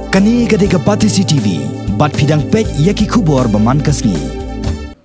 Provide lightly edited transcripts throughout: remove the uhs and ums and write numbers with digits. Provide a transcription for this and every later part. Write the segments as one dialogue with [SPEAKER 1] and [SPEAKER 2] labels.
[SPEAKER 1] Kani gadega Pati CCTV, bat pidang pet yaki kubor baman kasni.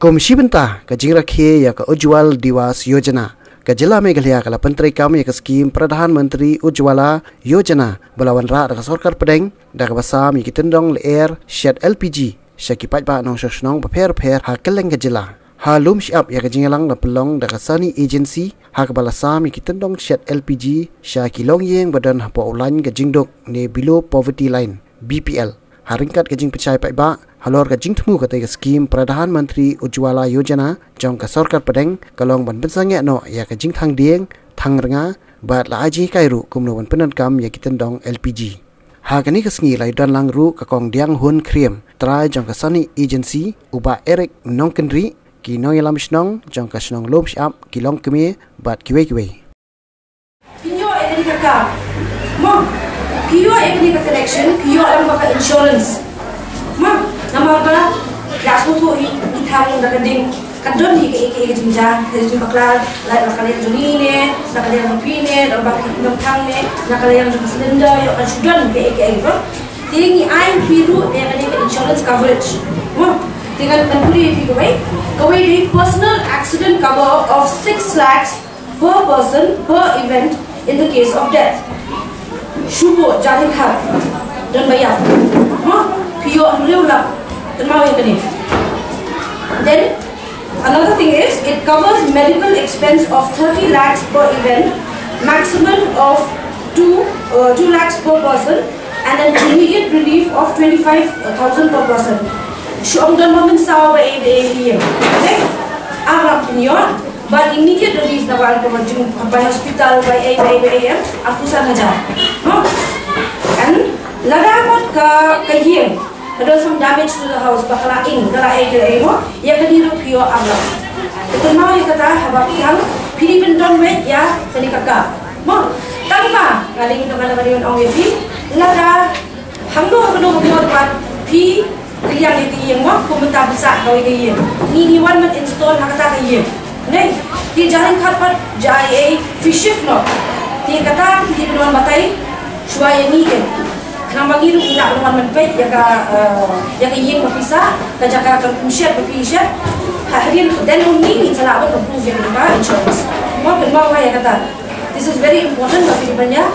[SPEAKER 2] Komisi Bentah Kajing Rakhe ya ka Ujwal Diwas Yojana Kajila Meghalaya kala Penteri Kam ya ka skim Pradhan Menteri Ujwala Yojana belawan ra da Sarkar Pedeng da ka basam ya kitendong leer shed LPG syaki pat ba nong shnong paper ha keleng Kajila ha lum siap ya kajingalang da pelong da ka Sani Agency ha ka balasam ya kitendong shed LPG syaki long yeng badan ha po ulan kajingdok ne below poverty line BPL haringkat kajing percaya pat ba halor ka jingtmu ka tega skim Pradhan Menteri Ujwala Yojana jong ka Sarkar Pedeng kalong ban pensangya no ya ka jing thang dieng thang renga bat la aji kairu kumno ban penan kam ya kitendong LPG ha kani ka sngi lai dan lang ru ka kong diang hun kriem trai jong ka Sani Agency uba Eric Nongkenri ki no yalam snong jong ka snong lom shap ki long keme bat kiwe
[SPEAKER 3] Kiyo ekni ka mo kiyo ekni ka connection kiyo alam ka insurance ma nama apa? Kelas tu ithang dah keding kadon hi ke jingja jadi bakal lai bakal yang juni ne bakal yang rupi ne dan bakal yang thang ne bakal yang silinder yang sudan ke itu tinggi air biru yang ada ke insurance coverage tinggal tempuri itu kawai di personal accident cover of 6 lakhs per person per event in the case of death syukur jadi khar dan bayar Pio Riula, then another thing is it covers medical expense of 30 lakhs per event, maximum of 2 lakhs per person, and an immediate relief of 25,000 per person. Shong don moment saw by here. Okay? Arab pinyon, but immediate relief na wala by hospital by AM, akusan hajar. And ladamot ka kahiyeng. Ada some damage to the house, bakala ing, kala mo, ya kadiru pio amla. Ito mau ya kata habak yang Philippine don wet ya kani kaka. Mo, tanpa ngaling ito kana kaniyon ang yepi, lada hamno kano mo pat pi kiyang iti mo kumenta bisa kau iti ni wan man install hakata kiyeng. Ne, di jalan khapat jai fish no. Di kata di penuan batai suai ni ke. Nama giru ina rumah menpet ya ka yeng mapisa ka jaka ka pushat papishat hadin dan ummi salah apa proof yang ka insurance mau ya kata this is very important bagi banyak